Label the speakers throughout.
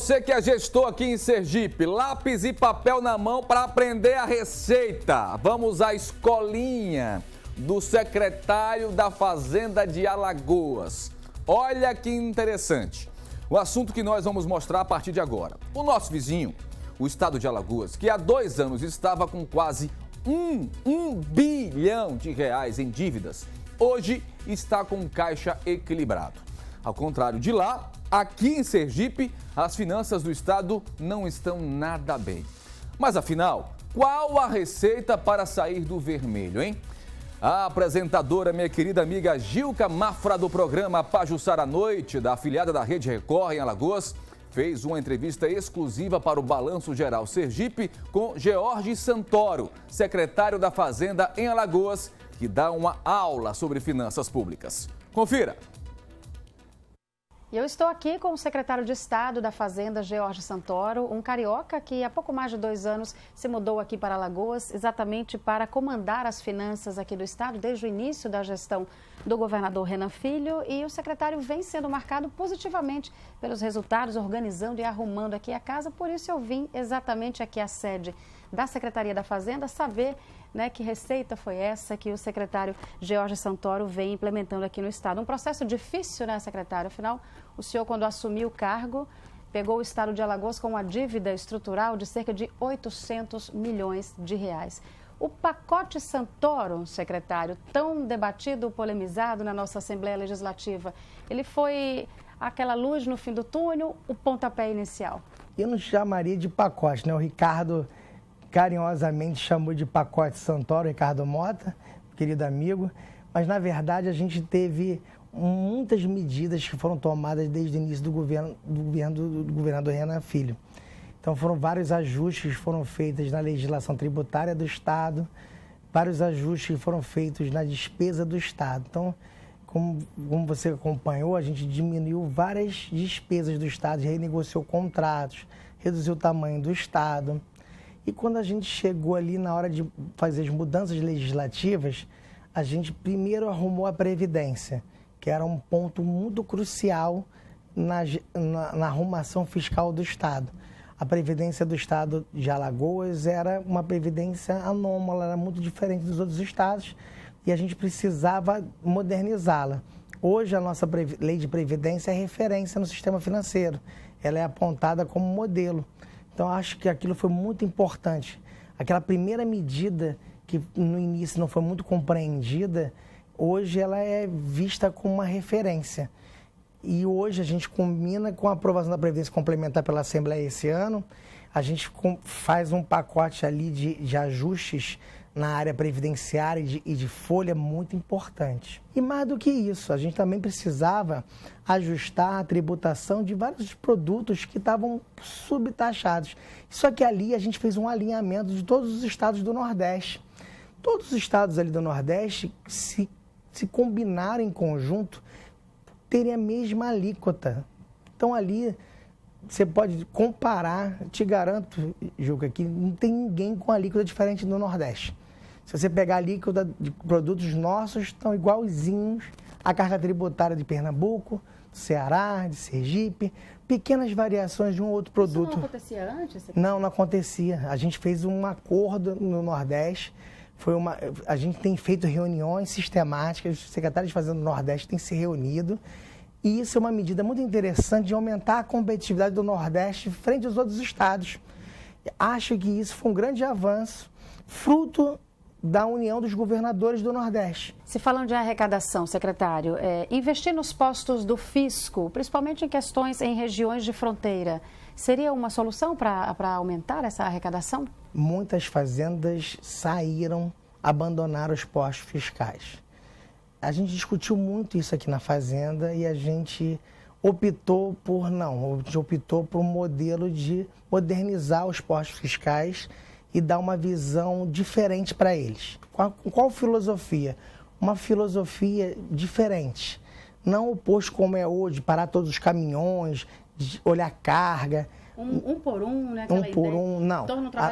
Speaker 1: Você que é gestor aqui em Sergipe, lápis e papel na mão para aprender a receita. Vamos à escolinha do secretário da Fazenda de Alagoas. Olha que interessante. O assunto que nós vamos mostrar a partir de agora. O nosso vizinho, o estado de Alagoas, que há 2 anos estava com quase um bilhão de reais em dívidas, hoje está com caixa equilibrado. Ao contrário de lá, aqui em Sergipe, as finanças do estado não estão nada bem. Mas afinal, qual a receita para sair do vermelho, hein? A apresentadora, minha querida amiga Gilca Mafra, do programa Pajuçara à Noite, da afiliada da Rede Record em Alagoas, fez uma entrevista exclusiva para o Balanço Geral Sergipe com George Santoro, secretário da Fazenda em Alagoas, que dá uma aula sobre finanças públicas. Confira!
Speaker 2: E eu estou aqui com o secretário de Estado da Fazenda, George Santoro, um carioca que há pouco mais de 2 anos se mudou aqui para Alagoas, exatamente para comandar as finanças aqui do estado desde o início da gestão do governador Renan Filho. E o secretário vem sendo marcado positivamente pelos resultados, organizando e arrumando aqui a casa. Por isso eu vim exatamente aqui à sede da Secretaria da Fazenda saber, né, que receita foi essa que o secretário George Santoro vem implementando aqui no estado. Um processo difícil, né, secretário? Afinal, o senhor, quando assumiu o cargo, pegou o estado de Alagoas com uma dívida estrutural de cerca de 800 milhões de reais. O pacote Santoro, secretário, tão debatido, polemizado na nossa Assembleia Legislativa, ele foi aquela luz no fim do túnel, o pontapé inicial?
Speaker 3: Eu não chamaria de pacote, né? O Ricardo carinhosamente chamou de pacote Santoro, Ricardo Mota, querido amigo, mas na verdade a gente teve muitas medidas que foram tomadas desde o início do governo do governador Renan Filho. Então foram vários ajustes que foram feitos na legislação tributária do Estado, vários ajustes que foram feitos na despesa do Estado. Então, como você acompanhou, a gente diminuiu várias despesas do Estado, renegociou contratos, reduziu o tamanho do Estado. E quando a gente chegou ali na hora de fazer as mudanças legislativas, a gente primeiro arrumou a Previdência, que era um ponto muito crucial na arrumação fiscal do Estado. A Previdência do Estado de Alagoas era uma previdência anômala, era muito diferente dos outros estados e a gente precisava modernizá-la. Hoje a nossa lei de Previdência é referência no sistema financeiro, ela é apontada como modelo. Então, acho que aquilo foi muito importante. Aquela primeira medida que no início não foi muito compreendida, hoje ela é vista como uma referência. E hoje a gente combina com a aprovação da Previdência Complementar pela Assembleia esse ano, a gente faz um pacote ali de ajustes na área previdenciária e de folha muito importante. E mais do que isso, a gente também precisava ajustar a tributação de vários produtos que estavam subtaxados. Só que ali a gente fez um alinhamento de todos os estados do Nordeste. Todos os estados ali do Nordeste, se combinarem em conjunto, terem a mesma alíquota. Então ali você pode comparar, te garanto, Juca, que não tem ninguém com alíquota diferente no Nordeste. Se você pegar a alíquota de produtos nossos, estão igualzinhos à carga tributária de Pernambuco, do Ceará, de Sergipe, pequenas variações de um ou outro produto.
Speaker 2: Isso não acontecia antes?
Speaker 3: Não acontecia. A gente fez um acordo no Nordeste, a gente tem feito reuniões sistemáticas, os secretários de Fazenda do Nordeste têm se reunido, e isso é uma medida muito interessante de aumentar a competitividade do Nordeste frente aos outros estados. Acho que isso foi um grande avanço, fruto da união dos governadores do Nordeste.
Speaker 2: Se falando de arrecadação, secretário, investir nos postos do fisco, principalmente em questões em regiões de fronteira, seria uma solução para aumentar essa arrecadação?
Speaker 3: Muitas fazendas abandonaram os postos fiscais. A gente discutiu muito isso aqui na Fazenda e a gente optou por um modelo de modernizar os postos fiscais e dar uma visão diferente para eles. Qual filosofia? Uma filosofia diferente. Não o posto como é hoje, parar todos os caminhões, olhar carga.
Speaker 2: Um por um, né?
Speaker 3: Não.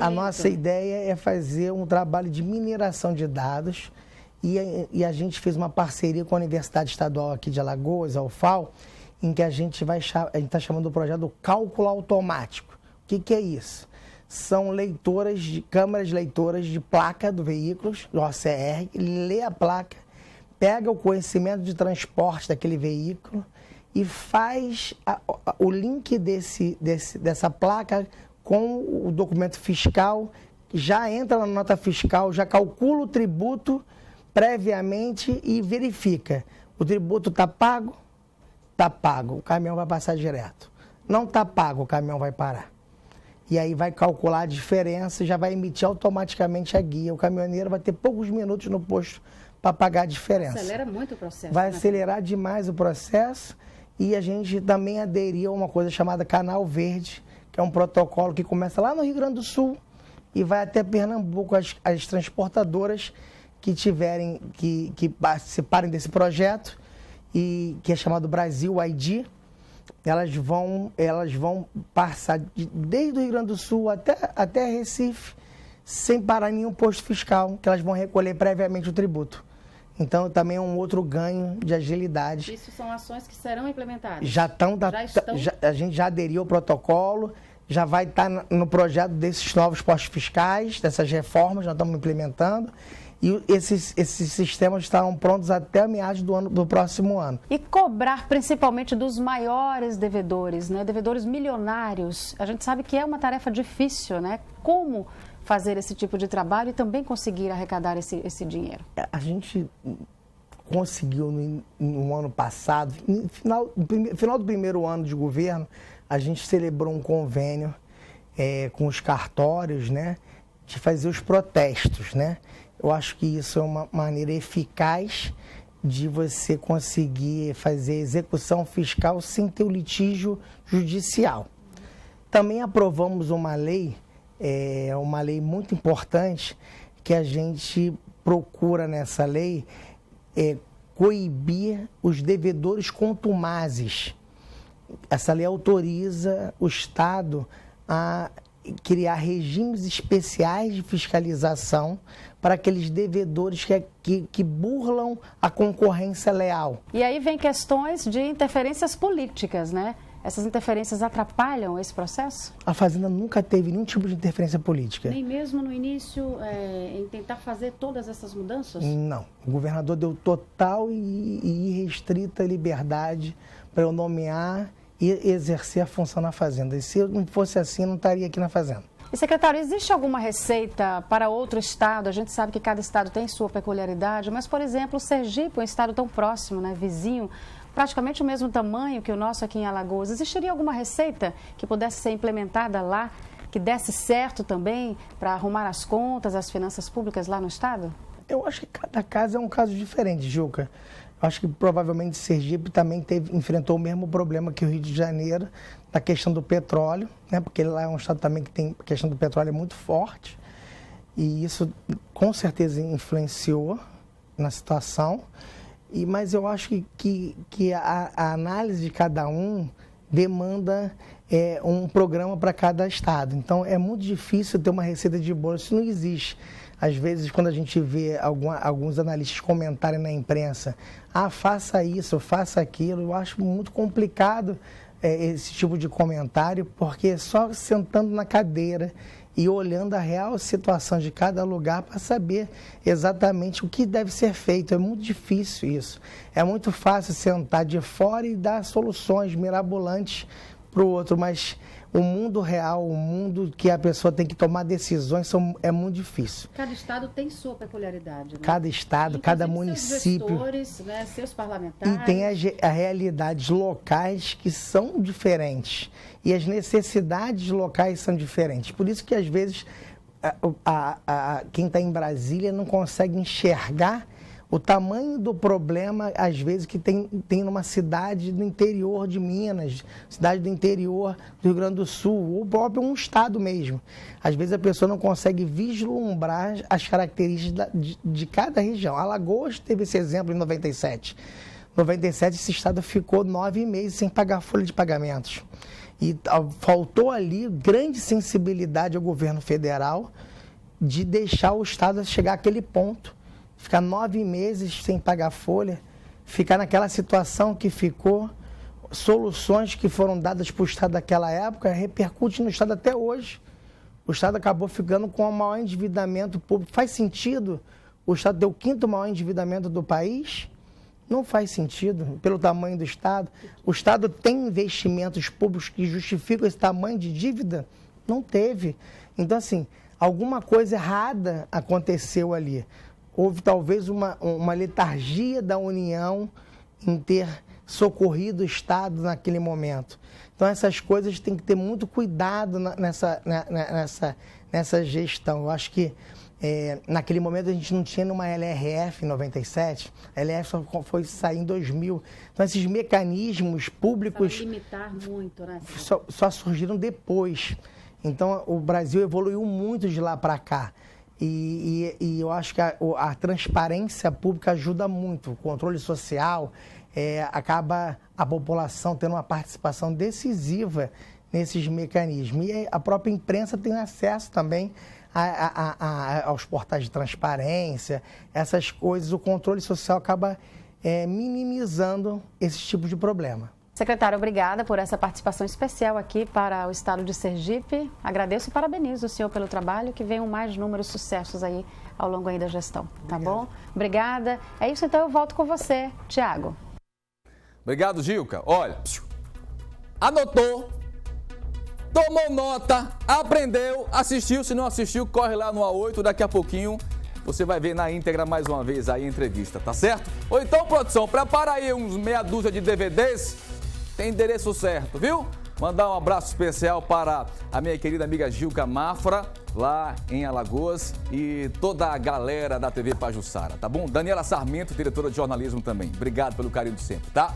Speaker 3: A nossa ideia é fazer um trabalho de mineração de dados e a gente fez uma parceria com a Universidade Estadual aqui de Alagoas, a UFAL, em que a gente está chamando do projeto do cálculo automático. O que é isso? São câmeras leitoras de placa do veículo, do OCR, ele lê a placa, pega o conhecimento de transporte daquele veículo e faz o link dessa placa com o documento fiscal, já entra na nota fiscal, já calcula o tributo previamente e verifica. O tributo está pago? Está pago, o caminhão vai passar direto. Não está pago, o caminhão vai parar. E aí vai calcular a diferença e já vai emitir automaticamente a guia. O caminhoneiro vai ter poucos minutos no posto para pagar a diferença.
Speaker 2: Acelera muito o processo.
Speaker 3: Vai acelerar demais o processo e a gente também aderiu a uma coisa chamada Canal Verde, que é um protocolo que começa lá no Rio Grande do Sul e vai até Pernambuco. As transportadoras que participarem desse projeto, e que é chamado Brasil ID, elas vão passar desde o Rio Grande do Sul até Recife, sem parar em nenhum posto fiscal, que elas vão recolher previamente o tributo. Então, também é um outro ganho de agilidade.
Speaker 2: Isso são ações que serão implementadas?
Speaker 3: A gente já aderiu ao protocolo, já vai estar no projeto desses novos postos fiscais, dessas reformas, nós estamos implementando. E esses sistemas estarão prontos até meados do próximo ano.
Speaker 2: E cobrar principalmente dos maiores devedores, né? Devedores milionários. A gente sabe que é uma tarefa difícil, né? Como fazer esse tipo de trabalho e também conseguir arrecadar esse dinheiro?
Speaker 3: A gente conseguiu no ano passado, no final do primeiro ano de governo, a gente celebrou um convênio com os cartórios, né? De fazer os protestos, né? Eu acho que isso é uma maneira eficaz de você conseguir fazer execução fiscal sem ter o litígio judicial. Também aprovamos uma lei muito importante, que a gente procura nessa lei coibir os devedores contumazes. Essa lei autoriza o Estado a criar regimes especiais de fiscalização para aqueles devedores que burlam a concorrência leal.
Speaker 2: E aí vem questões de interferências políticas, né? Essas interferências atrapalham esse processo?
Speaker 3: A Fazenda nunca teve nenhum tipo de interferência política.
Speaker 2: Nem mesmo no início, em tentar fazer todas essas mudanças?
Speaker 3: Não. O governador deu total e irrestrita liberdade para eu nomear e exercer a função na Fazenda. E se não fosse assim, eu não estaria aqui na Fazenda.
Speaker 2: E, secretário, existe alguma receita para outro estado? A gente sabe que cada estado tem sua peculiaridade, mas, por exemplo, o Sergipe, um estado tão próximo, né, vizinho, praticamente o mesmo tamanho que o nosso aqui em Alagoas. Existiria alguma receita que pudesse ser implementada lá, que desse certo também para arrumar as contas, as finanças públicas lá no estado?
Speaker 3: Eu acho que cada caso é um caso diferente, Juca. Eu acho que provavelmente Sergipe também enfrentou o mesmo problema que o Rio de Janeiro na questão do petróleo, né? Porque lá é um estado também que tem a questão do petróleo muito forte. E isso com certeza influenciou na situação. Mas eu acho que a análise de cada um demanda um programa para cada estado. Então, é muito difícil ter uma receita de bolo, isso não existe. Às vezes, quando a gente vê alguns analistas comentarem na imprensa, faça isso, faça aquilo, eu acho muito complicado esse tipo de comentário, porque só sentando na cadeira e olhando a real situação de cada lugar para saber exatamente o que deve ser feito. É muito difícil isso. É muito fácil sentar de fora e dar soluções mirabolantes para o outro, mas o mundo real, o mundo que a pessoa tem que tomar decisões, é muito difícil.
Speaker 2: Cada estado tem sua peculiaridade, né?
Speaker 3: Cada estado, cada município.
Speaker 2: Seus gestores, né, seus parlamentares.
Speaker 3: E tem as realidades locais que são diferentes. E as necessidades locais são diferentes. Por isso que, às vezes, quem está em Brasília não consegue enxergar o tamanho do problema, às vezes, que tem numa cidade do interior de Minas, cidade do interior do Rio Grande do Sul, ou próprio um estado mesmo. Às vezes a pessoa não consegue vislumbrar as características de cada região. Alagoas teve esse exemplo em 97. Em 97, esse estado ficou 9 meses sem pagar folha de pagamentos. E faltou ali grande sensibilidade ao governo federal de deixar o estado chegar àquele ponto. Ficar 9 meses sem pagar folha, ficar naquela situação que ficou, soluções que foram dadas para o Estado daquela época repercutem no Estado até hoje. O Estado acabou ficando com o maior endividamento público. Faz sentido o Estado ter o 5º maior endividamento do país? Não faz sentido, pelo tamanho do Estado. O Estado tem investimentos públicos que justificam esse tamanho de dívida? Não teve. Então, assim, alguma coisa errada aconteceu ali. Houve talvez uma letargia da União em ter socorrido o Estado naquele momento. Então, essas coisas tem que ter muito cuidado nessa gestão. Eu acho que naquele momento a gente não tinha uma LRF em 97, a LRF só foi sair em 2000. Então, esses mecanismos públicos
Speaker 2: para limitar muito, né?
Speaker 3: só surgiram depois. Então, o Brasil evoluiu muito de lá para cá. E eu acho que a transparência pública ajuda muito. O controle social acaba a população tendo uma participação decisiva nesses mecanismos. E a própria imprensa tem acesso também aos portais de transparência, essas coisas. O controle social acaba minimizando esse tipo de problema.
Speaker 2: Secretário, obrigada por essa participação especial aqui para o Estado de Sergipe. Agradeço e parabenizo o senhor pelo trabalho, que venham mais números sucessos aí ao longo aí da gestão, tá bom? Obrigada. É isso, então eu volto com você, Tiago.
Speaker 1: Obrigado, Gilca. Olha, anotou, tomou nota, aprendeu, assistiu. Se não assistiu, corre lá no A8, daqui a pouquinho você vai ver na íntegra mais uma vez aí a entrevista, tá certo? Ou então, produção, prepara aí uns meia dúzia de DVDs, tem endereço certo, viu? Mandar um abraço especial para a minha querida amiga Gilca Mafra, lá em Alagoas, e toda a galera da TV Pajuçara, tá bom? Daniela Sarmento, diretora de jornalismo também. Obrigado pelo carinho de sempre, tá?